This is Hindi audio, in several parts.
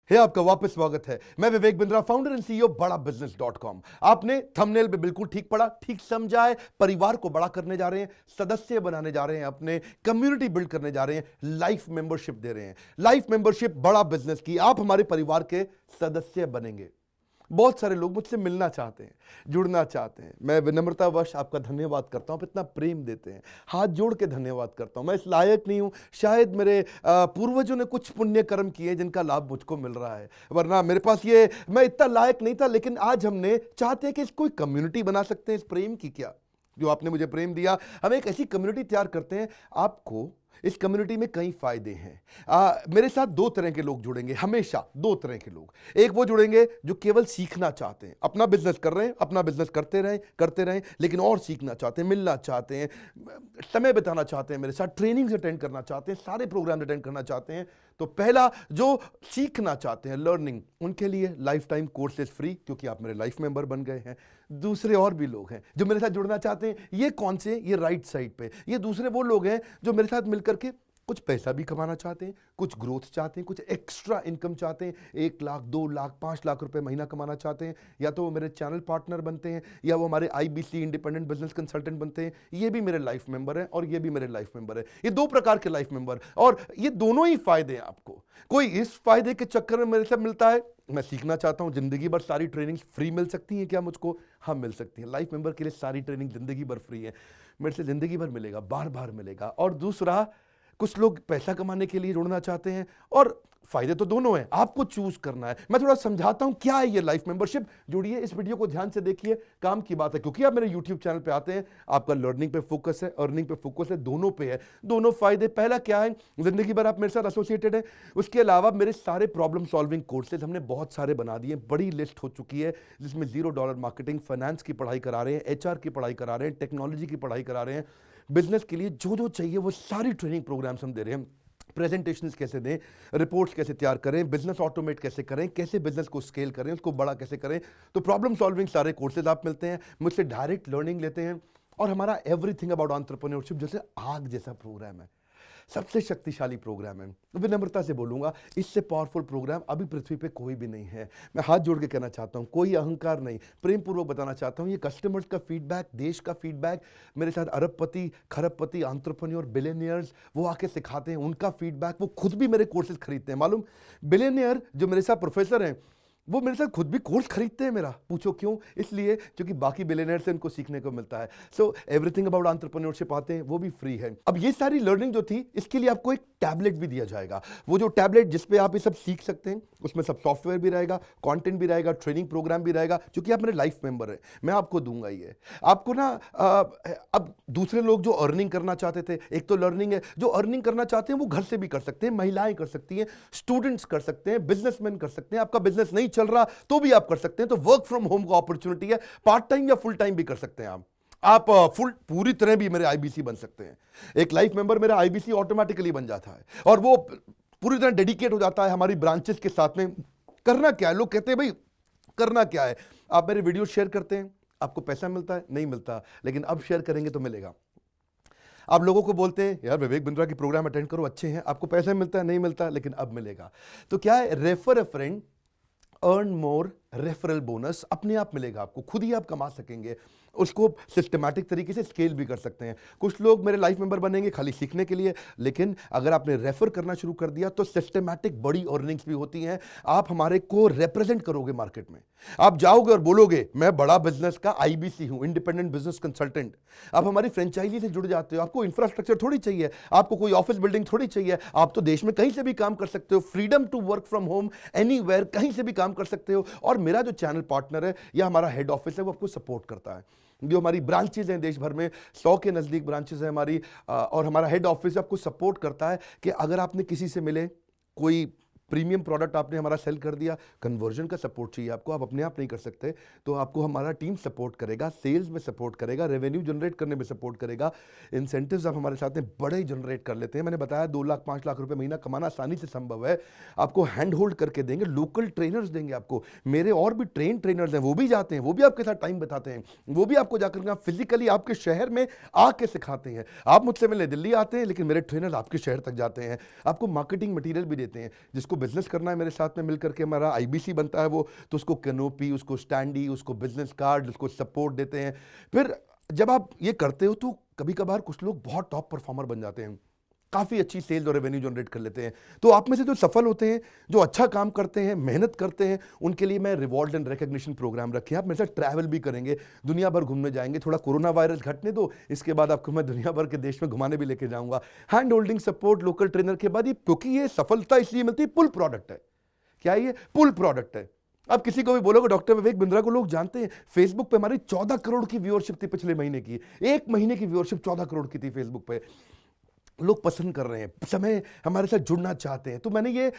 आपका वापस स्वागत है। मैं Vivek Bindra, founder and CEO बड़ा बिजनेस.com। आपने थंबनेल पे बिल्कुल ठीक पढ़ा, ठीक समझा है। परिवार को बड़ा करने जा रहे हैं, सदस्य बनाने जा रहे हैं, अपने कम्युनिटी बिल्ड करने जा रहे हैं, लाइफ मेंबरशिप दे रहे हैं। लाइफ मेंबरशिप बड़ा बिजनेस की, आप हमारे परिवार के सदस्य बनेंगे। बहुत सारे लोग मुझसे मिलना चाहते हैं, जुड़ना चाहते हैं। मैं विनम्रतावश आपका धन्यवाद करता हूं, आप इतना प्रेम देते हैं, हाथ जोड़ के धन्यवाद करता हूं। मैं इस लायक नहीं हूं, शायद मेरे पूर्वजों ने कुछ पुण्य कर्म किए जिनका लाभ मुझको मिल रहा है, वरना मेरे पास ये मैं इतना लायक नहीं था। लेकिन आज हमने चाहते हैं कि कोई कम्युनिटी बना सकते हैं इस प्रेम की। क्या जो आपने मुझे प्रेम दिया, हम एक ऐसी कम्युनिटी तैयार करते हैं। आपको इस कम्युनिटी में कई फायदे हैं। मेरे साथ दो तरह के लोग जुड़ेंगे, हमेशा दो तरह के लोग। एक वो जुड़ेंगे जो केवल सीखना चाहते हैं, अपना बिजनेस कर रहे हैं, अपना बिजनेस करते रहें, लेकिन और सीखना चाहते हैं, मिलना चाहते हैं, समय बिताना चाहते हैं, मेरे साथ ट्रेनिंग्स अटेंड करना चाहते हैं, सारे प्रोग्राम अटेंड करना चाहते हैं। तो पहला, जो सीखना चाहते हैं, लर्निंग, उनके लिए लाइफ टाइम कोर्सेज फ्री, क्योंकि आप मेरे लाइफ मेंबर बन गए हैं। दूसरे और भी लोग हैं जो मेरे साथ जुड़ना चाहते हैं। ये कौन से? ये राइट साइड पे ये दूसरे वो लोग हैं जो मेरे साथ मिलकर के कुछ पैसा भी कमाना चाहते हैं, कुछ ग्रोथ चाहते हैं, कुछ एक्स्ट्रा इनकम चाहते हैं। 1 लाख, 2 लाख, 5 लाख रुपए महीना कमाना चाहते हैं। या तो वो मेरे चैनल पार्टनर बनते हैं, या वो हमारे IBC इंडिपेंडेंट बिजनेस कंसल्टेंट बनते हैं। ये भी मेरे लाइफ मेंबर हैं और ये भी मेरे लाइफ मेंबर है। ये दो प्रकार के लाइफ मेंबर, और ये दोनों ही फायदे हैं आपको। कोई इस फायदे के चक्कर में मेरे से मिलता है, मैं सीखना चाहता हूं, जिंदगी भर सारी ट्रेनिंग फ्री मिल सकती है क्या मुझको? हाँ, मिल सकती है। लाइफ मेंबर के लिए सारी ट्रेनिंग जिंदगी भर फ्री है, मेरे से जिंदगी भर मिलेगा, बार बार मिलेगा। और दूसरा, कुछ लोग पैसा कमाने के लिए जुड़ना चाहते हैं, और फायदे तो दोनों हैं, आपको चूज करना है। मैं थोड़ा समझाता हूं क्या है ये लाइफ मेंबरशिप। जुड़िए, इस वीडियो को ध्यान से देखिए, काम की बात है। क्योंकि आप मेरे YouTube चैनल पे आते हैं, आपका लर्निंग पे फोकस है, अर्निंग पे फोकस है, दोनों पे है। दोनों फायदे, पहला क्या है, जिंदगी भर आप मेरे साथ एसोसिएटेड है। उसके अलावा मेरे सारे प्रॉब्लम सॉल्विंग कोर्सेज हमने बहुत सारे बना दिए, बड़ी लिस्ट हो चुकी है, जिसमें $0 मार्केटिंग, फाइनेंस की पढ़ाई करा रहे हैं, HR की पढ़ाई करा रहे हैं, टेक्नोलॉजी की पढ़ाई करा रहे हैं। बिजनेस के लिए जो जो चाहिए वो सारी ट्रेनिंग प्रोग्राम्स हम दे रहे हैं। प्रेजेंटेशंस कैसे दें, रिपोर्ट्स कैसे तैयार करें, बिजनेस ऑटोमेट कैसे करें, कैसे बिजनेस को स्केल करें, उसको बड़ा कैसे करें। तो प्रॉब्लम सॉल्विंग सारे कोर्सेज आप मिलते हैं, मुझसे डायरेक्ट लर्निंग लेते हैं। और हमारा एवरीथिंग अबाउट एंटरप्रेन्योरशिप जैसे आग जैसा प्रोग्राम है, सबसे शक्तिशाली प्रोग्राम है। विनम्रता से बोलूंगा, इससे पावरफुल प्रोग्राम अभी पृथ्वी पे कोई भी नहीं है। मैं हाथ जोड़ के कहना चाहता हूं, कोई अहंकार नहीं, प्रेम पूर्वक बताना चाहता हूं, ये कस्टमर्स का फीडबैक, देश का फीडबैक, मेरे साथ अरबपति, खरबपति, एंटरप्रेन्योर, बिलियनियर्स, वो आके सिखाते हैं, उनका फीडबैक, वो खुद भी मेरे कोर्सेज खरीदते हैं। मालूम, बिलियनियर जो मेरे साथ प्रोफेसर हैं, वो मेरे साथ खुद भी कोर्स खरीदते हैं मेरा। पूछो क्यों? इसलिए क्योंकि बाकी बिलियनियर से उनको सीखने को मिलता है। सो एवरीथिंग अबाउट एंटरप्रेन्योरशिप आते हैं, वो भी फ्री है। अब ये सारी लर्निंग जो थी, इसके लिए आपको एक टैबलेट भी दिया जाएगा। वो जो टैबलेट जिसपे आप ये सब सीख सकते हैं, उसमें सब सॉफ्टवेयर भी रहेगा, कंटेंट भी रहेगा, ट्रेनिंग प्रोग्राम भी रहेगा। क्योंकि आप मेरे लाइफ मेंबर है, मैं आपको दूंगा ये। आपको ना अब दूसरे लोग जो अर्निंग करना चाहते थे, एक तो लर्निंग है, जो अर्निंग करना चाहते हैं वो घर से भी कर सकते हैं, महिलाएं कर सकती हैं, स्टूडेंट्स कर सकते हैं, बिजनेसमैन कर सकते हैं। आपका बिजनेस नहीं चल रहा तो भी आप कर सकते हैं, तो वर्क फ्रॉम होम का अपॉर्चुनिटी है। पार्ट टाइम या फुल टाइम भी कर सकते हैं आप फुल पूरी तरह भी मेरे IBC बन सकते हैं। एक लाइफ मेंबर मेरा IBC ऑटोमेटिकली बन जाता है, और वो पूरी तरह डेडिकेट हो जाता है हमारी ब्रांचेस के साथ में। करना क्या है, लोग कहते हैं भाई करना क्या है, आप मेरे वीडियो शेयर करते हैं, आपको पैसा मिलता है? नहीं मिलता, लेकिन अब शेयर करेंगे तो मिलेगा। आप लोगों को बोलते हैं यार विवेक बिंद्रा की प्रोग्राम अटेंड करो, अच्छे हैं, आपको पैसा मिलता है? नहीं मिलता, लेकिन अब मिलेगा। तो क्या है, refer a friend, earn more, referral bonus अपने आप मिलेगा आपको, खुद ही आप कमा सकेंगे। उसको सिस्टमैटिक तरीके से स्केल भी कर सकते हैं। कुछ लोग मेरे लाइफ मेंबर बनेंगे खाली सीखने के लिए, लेकिन अगर आपने रेफर करना शुरू कर दिया तो सिस्टमैटिक बड़ी अर्निंग्स भी होती हैं। आप हमारे को रिप्रेजेंट करोगे मार्केट में, आप जाओगे और बोलोगे मैं बड़ा बिजनेस का IBC हूं, इंडिपेंडेंट बिजनेस कंसल्टेंट। आप हमारी फ्रेंचाइजी से जुड़ जाते हो, आपको इंफ्रास्ट्रक्चर थोड़ी चाहिए, आपको कोई ऑफिस बिल्डिंग थोड़ी चाहिए, आप तो देश में कहीं से भी काम कर सकते हो, freedom to work from home, anywhere, कहीं से भी काम कर सकते हो। और मेरा जो चैनल पार्टनर है या हमारा हेड ऑफिस है, वो आपको सपोर्ट करता है। जो हमारी ब्रांचेज हैं देश भर में, 100 के नजदीक ब्रांचेज हैं हमारी, और हमारा हेड ऑफिस आपको सपोर्ट करता है कि अगर आपने किसी से मिले, कोई प्रीमियम प्रोडक्ट आपने हमारा सेल कर दिया, कन्वर्जन का सपोर्ट चाहिए आपको, आप अपने आप नहीं कर सकते, तो आपको हमारा टीम सपोर्ट करेगा, सेल्स में सपोर्ट करेगा, रेवेन्यू जनरेट करने में सपोर्ट करेगा, इंसेंटिव्स आप हमारे साथ में बड़े जनरेट कर लेते हैं। मैंने बताया 2 लाख 5 लाख रुपए महीना कमाना आसानी से संभव है। आपको हैंड होल्ड करके देंगे, लोकल ट्रेनर्स देंगे आपको, मेरे और भी ट्रेनर्स हैं, वो भी जाते हैं, वो भी आपके साथ टाइम बताते हैं, वो भी आपको जाकर फिजिकली आपके शहर में आके सिखाते हैं। आप मुझसे मिलने दिल्ली आते हैं, लेकिन मेरे ट्रेनर आपके शहर तक जाते हैं, आपको मार्केटिंग मटीरियल भी देते हैं, जिसको जिसको बिजनेस करना है मेरे साथ में मिल करके हमारा आईबीसी बनता है वो, तो उसको कैनोपी, उसको स्टैंडी, उसको बिजनेस कार्ड, उसको सपोर्ट देते हैं। फिर जब आप ये करते हो तो कभी कभार कुछ लोग बहुत टॉप परफॉर्मर बन जाते हैं, काफ़ी अच्छी सेल्स और रेवेन्यू जनरेट कर लेते हैं। तो आप में से जो सफल होते हैं, जो अच्छा काम करते हैं, मेहनत करते हैं, उनके लिए मैं रिवॉर्ड एंड रिकग्निशन प्रोग्राम रखे हैं। आप मेरे साथ ट्रैवल भी करेंगे, दुनिया भर घूमने जाएंगे। थोड़ा कोरोना वायरस घटने दो, इसके बाद आपको मैं दुनिया भर के देश में घुमाने भी लेके जाऊंगा। Hand holding support, local trainer के बाद, ये क्योंकि ये सफलता इसलिए मिलती है, पुल प्रोडक्ट है। क्या ये पुल प्रोडक्ट है? अब किसी को भी बोलोगे डॉक्टर विवेक बिंद्रा को लोग जानते हैं, फेसबुक पे हमारी 14 करोड़ की व्यूअरशिप थी पिछले महीने की। एक महीने की व्यूअरशिप 14 करोड़ की थी फेसबुक पे। लोग पसंद कर रहे हैं, समय हमारे साथ जुड़ना चाहते हैं। तो मैंने ये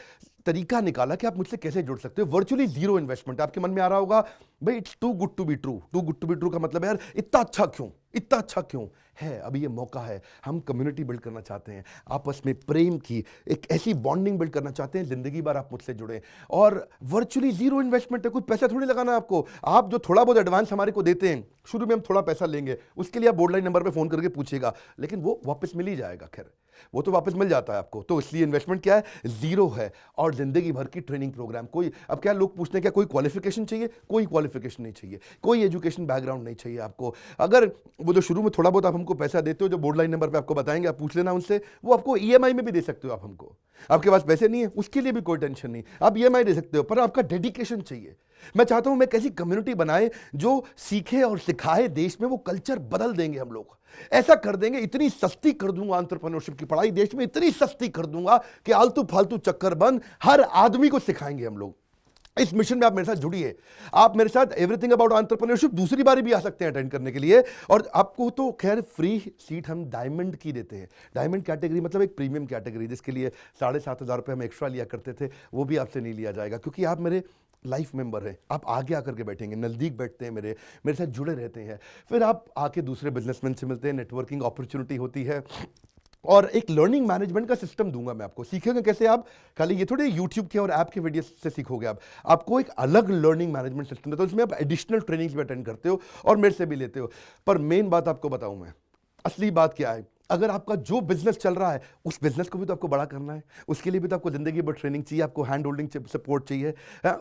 तरीका निकाला कि आप मुझसे कैसे जुड़ सकते हो। Virtually zero investment. आपके मन में आ रहा होगा भाई it's too good to be true. Too good to be true का मतलब है यार इतना अच्छा क्यों, इतना अच्छा क्यों है? अभी ये मौका है, हम कम्युनिटी बिल्ड करना चाहते हैं, आपस में प्रेम की एक ऐसी बॉन्डिंग बिल्ड करना चाहते हैं, जिंदगी भर आप मुझसे जुड़े। और वर्चुअली जीरो इन्वेस्टमेंट है, कुछ पैसा थोड़ी लगाना है आपको। आप जो थोड़ा बहुत एडवांस हमारे को देते हैं, शुरू में हम थोड़ा पैसा लेंगे, उसके लिए आप बोर्ड लाइन नंबर पे फोन करके पूछिएगा, लेकिन वो वापस मिल ही जाएगा। खैर वो तो वापस मिल जाता है आपको। तो इसलिए इन्वेस्टमेंट क्या है? जीरो है। और जिंदगी भर की ट्रेनिंग प्रोग्राम। कोई अब क्या लोग पूछते हैं क्या कोई क्वालिफिकेशन चाहिए? कोई क्वालिफिकेशन नहीं चाहिए, कोई एजुकेशन बैकग्राउंड नहीं चाहिए आपको। अगर वो जो शुरू में थोड़ा बहुत आप हमको पैसा देते हो, जो बोर्ड लाइन नंबर पे आपको बताएंगे, आप पूछ लेना उनसे, वो आपको ईएमआई में भी दे सकते हो आप हमको। आपके पास पैसे नहीं है उसके लिए भी कोई टेंशन नहीं, आप ईएमआई दे सकते हो, पर आपका डेडिकेशन चाहिए। मैं चाहता हूं मैं कैसी कम्युनिटी बनाए जो सीखे और सिखाए, देश में वो कल्चर बदल देंगे हम लोग। ऐसा कर देंगे, इतनी सस्ती कर दूंगा एंटरप्रेन्योरशिप की पढ़ाई देश में, इतनी सस्ती कर दूंगा कि आलतू फालतू चक्कर बंद, हर आदमी को सिखाएंगे हम लोग। इस मिशन में आप मेरे साथ जुड़िए। आप मेरे साथ एवरीथिंग अबाउट एंटरप्रेन्योरशिप दूसरी बारी भी आ सकते हैं अटेंड करने के लिए। और आपको तो खैर फ्री सीट हम डायमंड की देते हैं। डायमंड कैटेगरी मतलब एक प्रीमियम कैटेगरी, जिसके लिए 7,500 रुपये हम एक्स्ट्रा लिया करते थे, वो भी आपसे नहीं लिया जाएगा, क्योंकि आप मेरे लाइफ मेंबर हैं। आप आगे आकर के बैठेंगे, नज़दीक बैठते हैं, मेरे साथ जुड़े रहते हैं। फिर आप आके दूसरे बिजनेसमैन से मिलते हैं, नेटवर्किंग अपॉर्चुनिटी होती है। और एक लर्निंग मैनेजमेंट का सिस्टम दूंगा मैं आपको। सीखेंगे कैसे? आप खाली ये थोड़े यूट्यूब के और ऐप के वीडियो से सीखोगे, आप आपको एक अलग लर्निंग मैनेजमेंट सिस्टम देता हूं, उसमें आप एडिशनल ट्रेनिंग्स भी अटेंड करते हो और मेरे से भी लेते हो। पर मेन बात आपको बताऊं मैं, असली बात क्या है, अगर आपका जो बिजनेस चल रहा है उस बिजनेस को भी तो आपको बड़ा करना है, उसके लिए भी तो आपको जिंदगी भर ट्रेनिंग चाहिए, आपको हैंड होल्डिंग सपोर्ट चाहिए।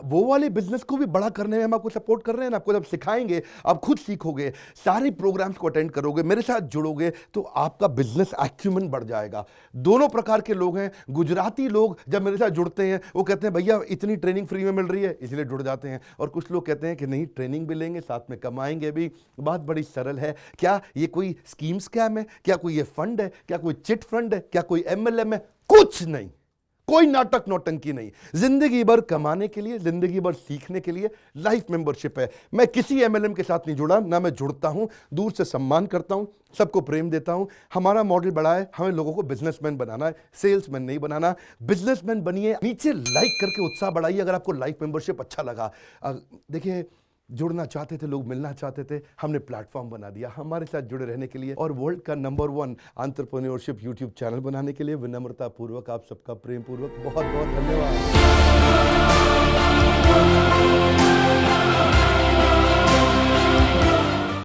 वो वाले बिजनेस को भी बड़ा करने में हम आपको सपोर्ट कर रहे हैं ना। आपको जब सिखाएंगे, आप खुद सीखोगे, सारे प्रोग्राम्स को अटेंड करोगे, मेरे साथ जुड़ोगे, तो आपका बिजनेस एक्यूमेंट बढ़ जाएगा। दोनों प्रकार के लोग हैं। गुजराती लोग जब मेरे साथ जुड़ते हैं वो कहते हैं भैया इतनी ट्रेनिंग फ्री में मिल रही है, इसलिए जुड़ जाते हैं। और कुछ लोग कहते हैं कि नहीं, ट्रेनिंग भी लेंगे, साथ में कमाएंगे भी। बात बड़ी सरल है। क्या ये कोई स्कीम स्कैम है? क्या कोई ये फंड है? क्या कोई चिट फंड है? क्या कोई एमएलएम है? कुछ नहीं, कोई नाटक नौटंकी नहीं। जिंदगी भर कमाने के लिए, जिंदगी भर सीखने के लिए लाइफ मेंबरशिप है। मैं किसी एमएलएम के साथ नहीं जुड़ा, ना मैं जुड़ता हूं। दूर से सम्मान करता हूं, सबको प्रेम देता हूं। हमारा मॉडल बड़ा है, हमें लोगों को बिजनेसमैन बनाना है, सेल्समैन नहीं बनाना। बिजनेसमैन बनिए। नीचे लाइक करके उत्साह बढ़ाइए अगर आपको लाइफ मेंबरशिप अच्छा लगा। देखिए, जुड़ना चाहते थे लोग, मिलना चाहते थे, हमने प्लेटफॉर्म बना दिया हमारे साथ जुड़े रहने के लिए। और वर्ल्ड का नंबर 1 एंटरप्रेन्योरशिप यूट्यूब चैनल बनाने के लिए विनम्रता पूर्वक आप सबका प्रेम पूर्वक बहुत बहुत धन्यवाद।